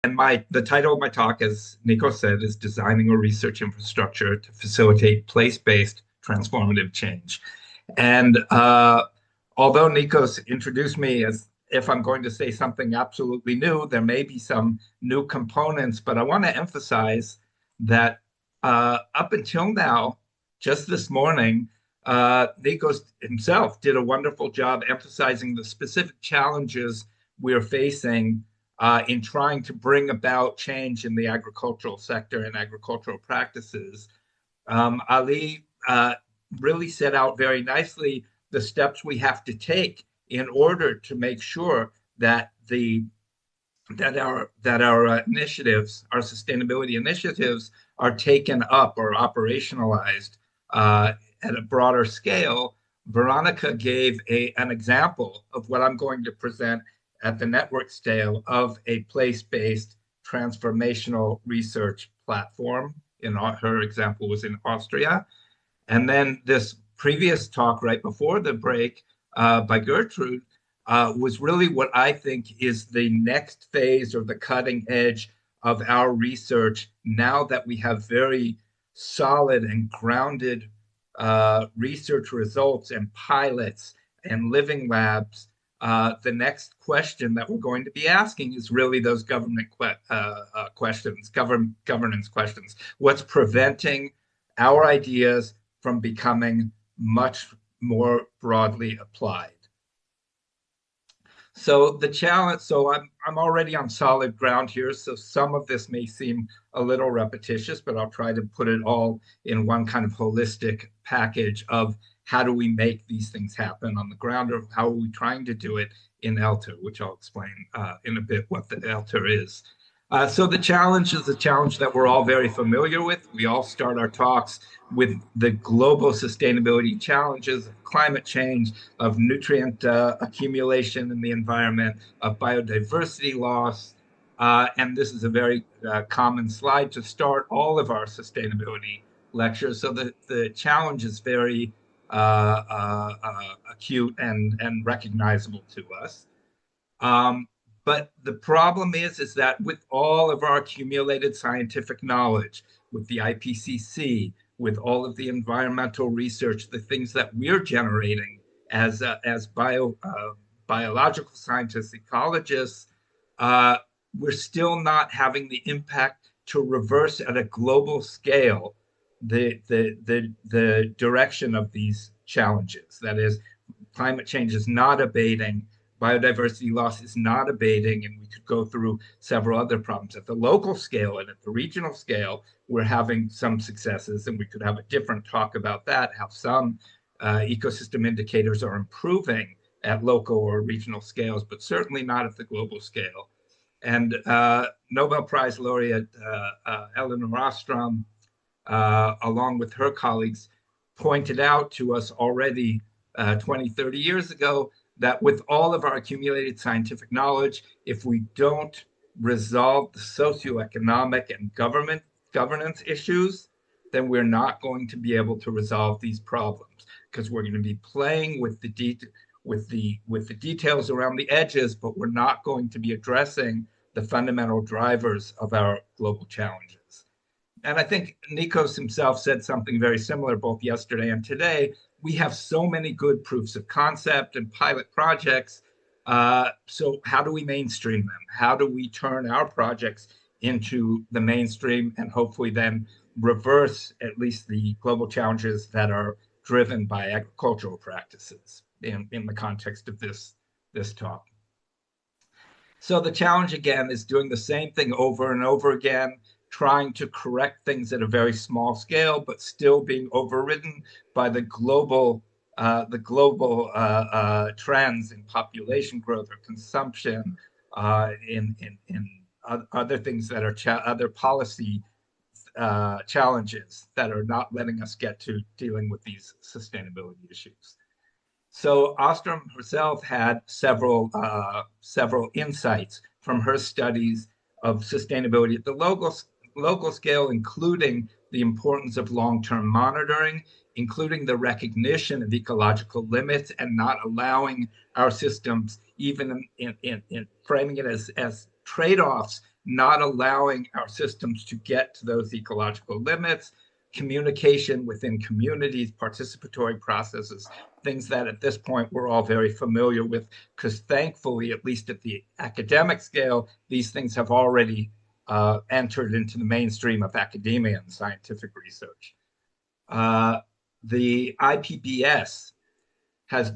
And the title of my talk, as Nico said, is Designing a Research Infrastructure to Facilitate Place-Based Transformative Change. And although Nikos introduced me as if I'm going to say something absolutely new, there may be some new components, but I want to emphasize that up until now, just this morning, Nikos himself did a wonderful job emphasizing the specific challenges we're facing in trying to bring about change in the agricultural sector and agricultural practices. Ali really set out very nicely the steps we have to take in order to make sure that our initiatives, our sustainability initiatives, are taken up or operationalized at a broader scale. Veronica gave an example of what I'm going to present at the network scale of a place-based transformational research platform. Her example was in Austria. And then this previous talk right before the break by Gertrude was really what I think is the next phase or the cutting edge of our research now that we have very solid and grounded research results and pilots and living labs. The next question that we're going to be asking is really those questions, governance questions. What's preventing our ideas from becoming much more broadly applied? So the challenge, so I'm already on solid ground here, so some of this may seem a little repetitious, but I'll try to put it all in one kind of holistic package of how do we make these things happen on the ground, or how are we trying to do it in eLTER, which I'll explain in a bit what the eLTER is. So the challenge is a challenge that we're all very familiar with. We all start our talks with the global sustainability challenges of climate change, of nutrient accumulation in the environment, of biodiversity loss. And this is a very common slide to start all of our sustainability lectures. So the challenge is very acute and recognizable to us. But the problem is that with all of our accumulated scientific knowledge, with the IPCC, with all of the environmental research, the things that we're generating as biological scientists, ecologists, we're still not having the impact to reverse at a global scale the direction of these challenges. That is, climate change is not abating. Biodiversity loss is not abating, and we could go through several other problems. At the local scale and at the regional scale, we're having some successes, and we could have a different talk about that, how some ecosystem indicators are improving at local or regional scales, but certainly not at the global scale. And Nobel Prize laureate Elinor Ostrom, along with her colleagues, pointed out to us already 20, 30 years ago that with all of our accumulated scientific knowledge, if we don't resolve the socioeconomic and governance issues, then we're not going to be able to resolve these problems, because we're going to be playing with the details around the edges, but we're not going to be addressing the fundamental drivers of our global challenges. And I think Nikos himself said something very similar both yesterday and today. We have so many good proofs of concept and pilot projects. So how do we mainstream them? How do we turn our projects into the mainstream and hopefully then reverse at least the global challenges that are driven by agricultural practices in the context of this talk? So the challenge again is doing the same thing over and over again, trying to correct things at a very small scale, but still being overridden by the global trends in population growth or consumption, in other things that are other policy challenges that are not letting us get to dealing with these sustainability issues. So Ostrom herself had several insights from her studies of sustainability at the local scale, including the importance of long-term monitoring, including the recognition of ecological limits and not allowing our systems, even in framing it as trade-offs not allowing our systems to get to those ecological limits, communication within communities, participatory processes, things that at this point we're all very familiar with, because thankfully, at least at the academic scale, these things have already entered into the mainstream of academia and scientific research. The IPBES has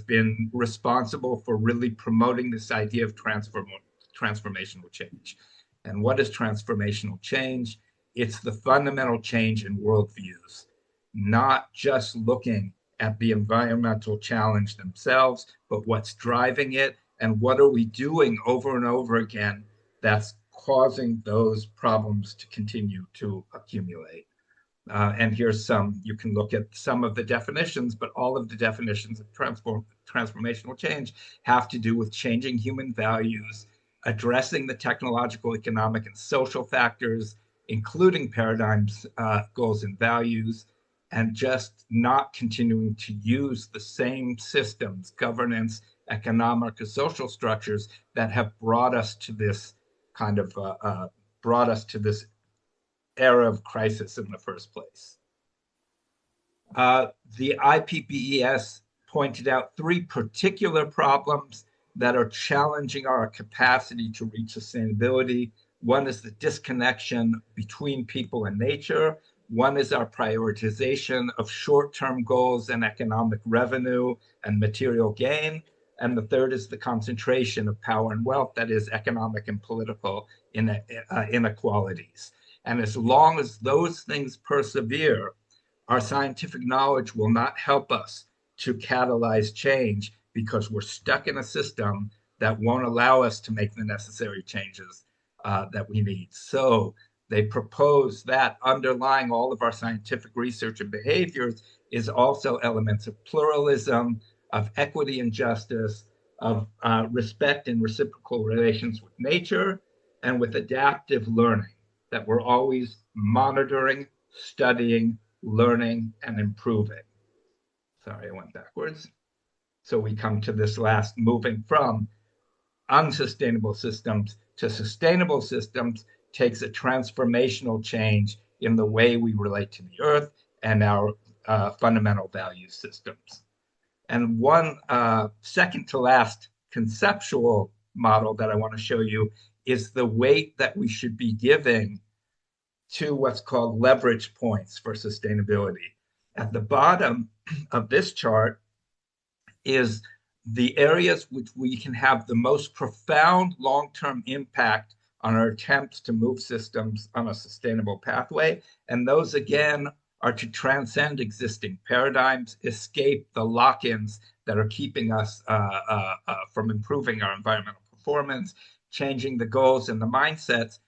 been responsible for really promoting this idea of transformational change. And what is transformational change? It's the fundamental change in worldviews, not just looking at the environmental challenge themselves, but what's driving it and what are we doing over and over again that's causing those problems to continue to accumulate. And here's some, you can look at some of the definitions, but all of the definitions of transformational change have to do with changing human values, addressing the technological, economic, and social factors, including paradigms, goals, and values, and just not continuing to use the same systems, governance, economic, or social structures that have brought us to this kind of era of crisis in the first place. The IPBES pointed out 3 particular problems that are challenging our capacity to reach sustainability. One is the disconnection between people and nature. One is our prioritization of short-term goals and economic revenue and material gain. And the third is the concentration of power and wealth, that is economic and political inequalities. And as long as those things persevere, our scientific knowledge will not help us to catalyze change because we're stuck in a system that won't allow us to make the necessary changes that we need. So they propose that underlying all of our scientific research and behaviors is also elements of pluralism, of equity and justice, of respect and reciprocal relations with nature, and with adaptive learning, that we're always monitoring, studying, learning, and improving. Sorry, I went backwards. So we come to this last, moving from unsustainable systems to sustainable systems takes a transformational change in the way we relate to the earth and our fundamental value systems. And one second to last conceptual model that I want to show you is the weight that we should be giving to what's called leverage points for sustainability. At the bottom of this chart is the areas which we can have the most profound long-term impact on our attempts to move systems on a sustainable pathway. And those, again, are to transcend existing paradigms, escape the lock-ins that are keeping us from improving our environmental performance, changing the goals and the mindsets.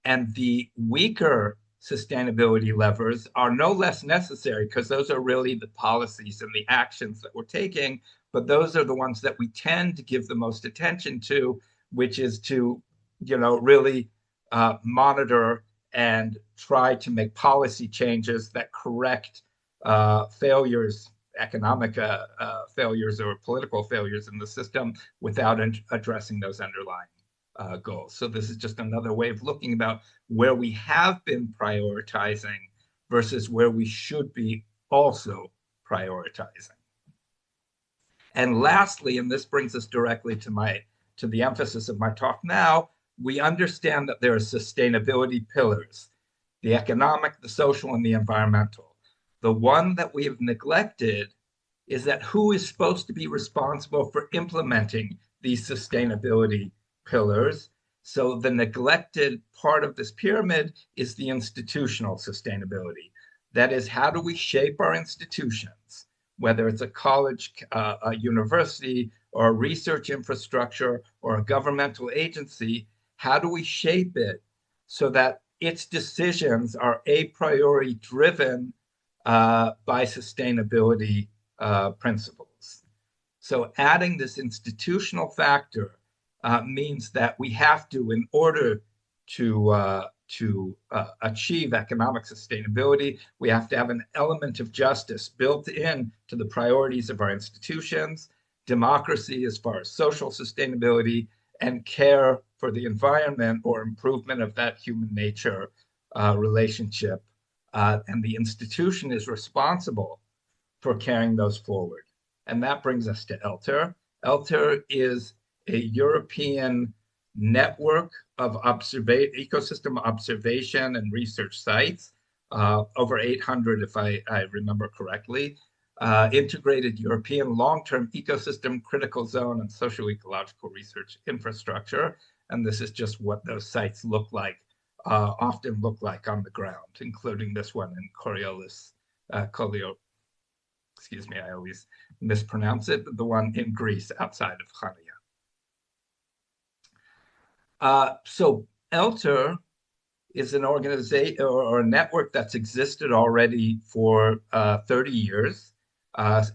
And the weaker sustainability levers are no less necessary because those are really the policies and the actions that we're taking, but those are the ones that we tend to give the most attention to, which is to, really monitor and try to make policy changes that correct failures, economic failures or political failures in the system without addressing those underlying goals. So this is just another way of looking about where we have been prioritizing versus where we should be also prioritizing. And lastly, and this brings us directly to the emphasis of my talk now, we understand that there are sustainability pillars: the economic, the social, and the environmental. The one that we have neglected is that who is supposed to be responsible for implementing these sustainability pillars. So the neglected part of this pyramid is the institutional sustainability. That is, how do we shape our institutions, whether it's a college, a university, or a research infrastructure, or a governmental agency? How do we shape it so that its decisions are a priori driven by sustainability principles? So adding this institutional factor means that we have to, in order to achieve economic sustainability, we have to have an element of justice built in to the priorities of our institutions, democracy as far as social sustainability, and care for the environment or improvement of that human nature relationship. And the institution is responsible for carrying those forward. And that brings us to eLTER. eLTER is a European network of ecosystem observation and research sites, over 800 if I remember correctly, integrated European long-term ecosystem, critical zone, and socio-ecological research infrastructure. And this is just what those sites often look like on the ground, including this one in Coriolis, excuse me, I always mispronounce it, but the one in Greece outside of Chania. So eLTER is an organization or a network that's existed already for 30 years,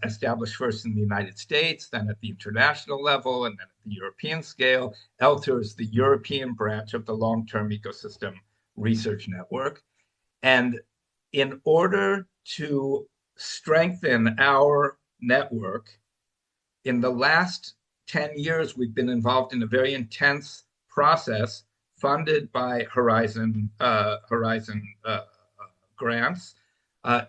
established first in the United States, then at the international level, and then at the European scale. eLTER is the European branch of the Long-Term Ecosystem Research Network. And in order to strengthen our network, in the last 10 years, we've been involved in a very intense process funded by Horizon grants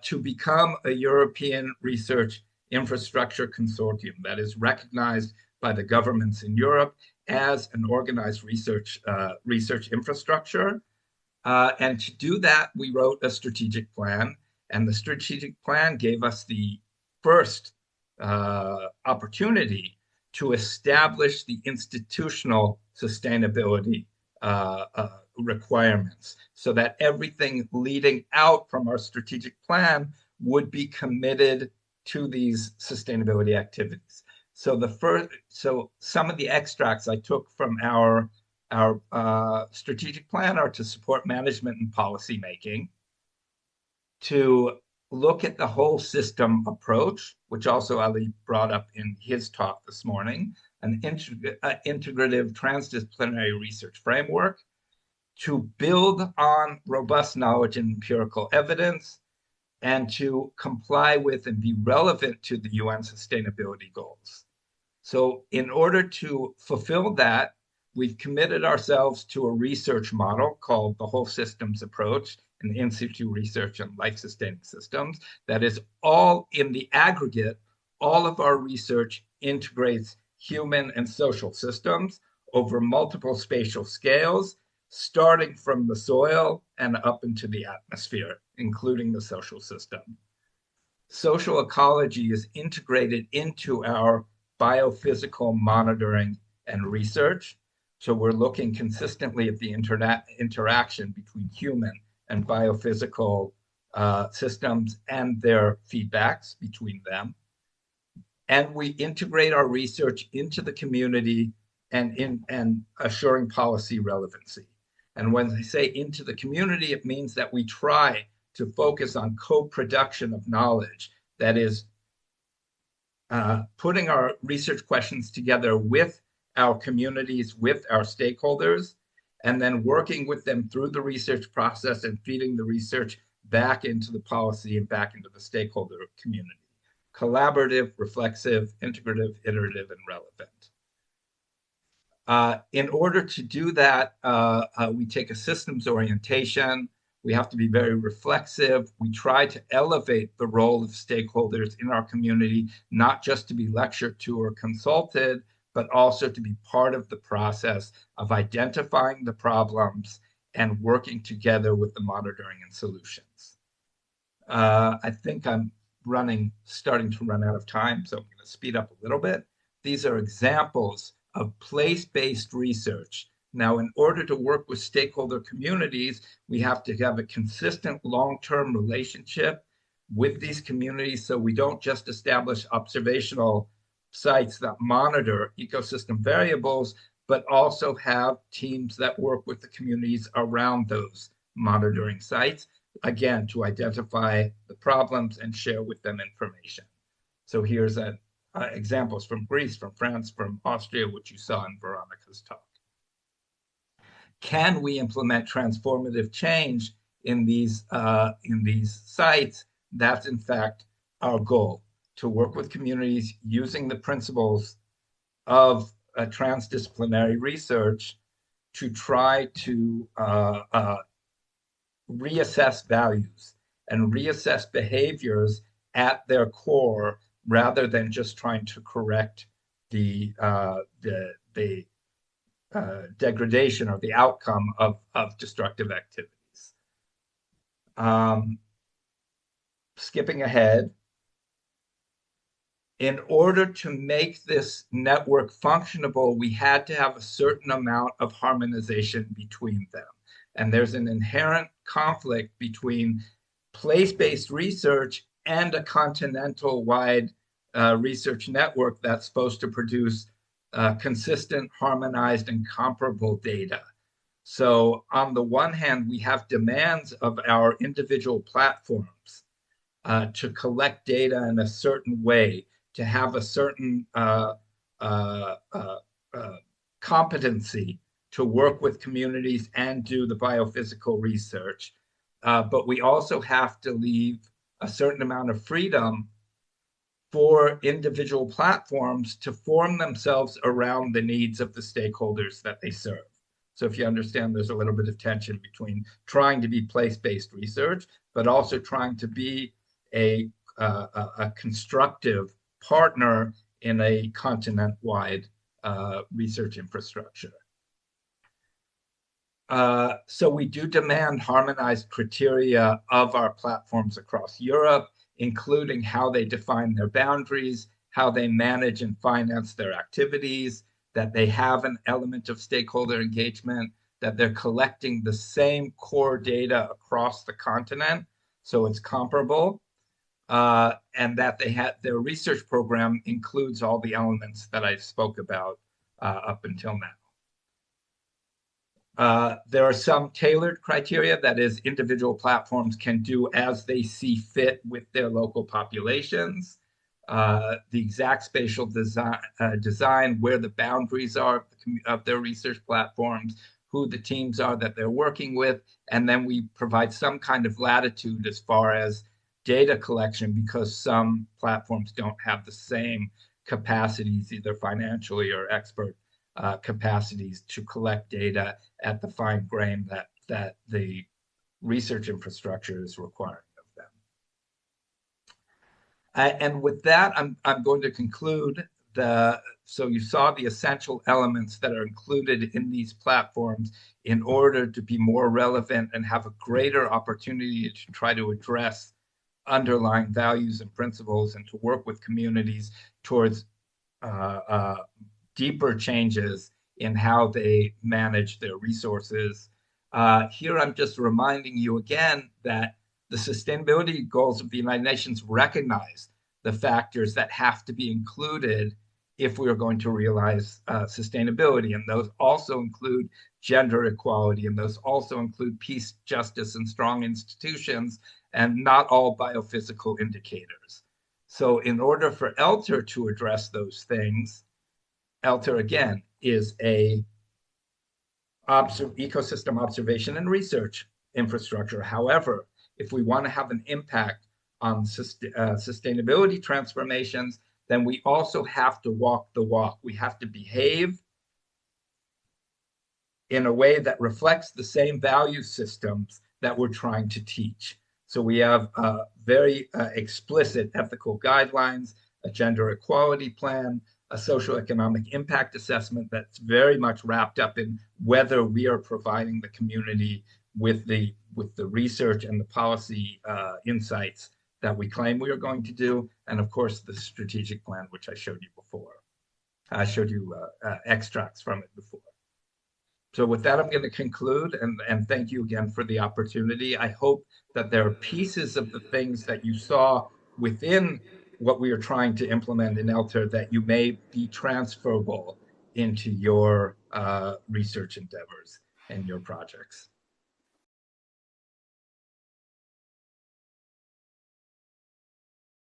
to become a European research infrastructure consortium that is recognized by the governments in Europe as an organized research infrastructure. And to do that, we wrote a strategic plan, and the strategic plan gave us the first opportunity to establish the institutional sustainability requirements so that everything leading out from our strategic plan would be committed to these sustainability activities. So some of the extracts I took from our strategic plan are to support management and policy making, to look at the whole system approach, which also Ali brought up in his talk this morning, an integrative transdisciplinary research framework, to build on robust knowledge and empirical evidence, and to comply with and be relevant to the UN sustainability goals. So in order to fulfill that, we've committed ourselves to a research model called the whole systems approach in in situ research and life-sustaining systems. That is, all in the aggregate, all of our research integrates human and social systems over multiple spatial scales, starting from the soil and up into the atmosphere, including the social system. Social ecology is integrated into our biophysical monitoring and research. So we're looking consistently at the interaction between human and biophysical systems and their feedbacks between them. And we integrate our research into the community and assuring policy relevancy. And when I say into the community, it means that we try to focus on co-production of knowledge. That is, putting our research questions together with our communities, with our stakeholders, and then working with them through the research process and feeding the research back into the policy and back into the stakeholder community. Collaborative, reflexive, integrative, iterative, and relevant. In order to do that, we take a systems orientation. We have to be very reflexive. We try to elevate the role of stakeholders in our community, not just to be lectured to or consulted, but also to be part of the process of identifying the problems and working together with the monitoring and solutions. I think I'm starting to run out of time, so I'm going to speed up a little bit. These are examples of place-based research. Now, in order to work with stakeholder communities, we have to have a consistent long-term relationship with these communities so we don't just establish observational sites that monitor ecosystem variables, but also have teams that work with the communities around those monitoring sites, again, to identify the problems and share with them information. So here's examples from Greece, from France, from Austria, which you saw in Veronica's talk. Can we implement transformative change in these sites? That's in fact our goal, to work with communities using the principles of transdisciplinary research to try to reassess values and reassess behaviors at their core, rather than just trying to correct the degradation or the outcome of destructive activities. Skipping ahead, in order to make this network functionable, we had to have a certain amount of harmonization between them. And there's an inherent conflict between place-based research and a continental-wide research network that's supposed to produce consistent, harmonized, and comparable data. So on the one hand, we have demands of our individual platforms to collect data in a certain way, to have a certain competency to work with communities and do the biophysical research. But we also have to leave a certain amount of freedom for individual platforms to form themselves around the needs of the stakeholders that they serve. So if you understand, there's a little bit of tension between trying to be place-based research, but also trying to be a constructive partner in a continent-wide research infrastructure. So we do demand harmonized criteria of our platforms across Europe, including how they define their boundaries, how they manage and finance their activities, that they have an element of stakeholder engagement, that they're collecting the same core data across the continent, so it's comparable, and that their research program includes all the elements that I spoke about up until now. There are some tailored criteria, that is, individual platforms can do as they see fit with their local populations. The exact spatial design, where the boundaries are of their research platforms, who the teams are that they're working with, and then we provide some kind of latitude as far as data collection, because some platforms don't have the same capacities, either financially or expert capacities, to collect data at the fine grain that the research infrastructure is requiring of them. And with that, I'm going to conclude. So you saw the essential elements that are included in these platforms in order to be more relevant and have a greater opportunity to try to address underlying values and principles, and to work with communities towards deeper changes in how they manage their resources. Here, I'm just reminding you again that the sustainability goals of the United Nations recognize the factors that have to be included if we are going to realize sustainability. And those also include gender equality, and those also include peace, justice, and strong institutions, and not all biophysical indicators. So in order for eLTER to address those things, eLTER, again, is a ecosystem observation and research infrastructure. However, if we want to have an impact on sustainability transformations, then we also have to walk the walk. We have to behave in a way that reflects the same value systems that we're trying to teach. So we have very explicit ethical guidelines, a gender equality plan, a socioeconomic impact assessment that's very much wrapped up in whether we are providing the community with the research and the policy insights that we claim we are going to do, and of course the strategic plan, which I showed you before. I showed you extracts from it before. So with that, I'm going to conclude, and thank you again for the opportunity. I hope that there are pieces of the things that you saw within what we are trying to implement in eLTER that you may be transferable into your research endeavors and your projects.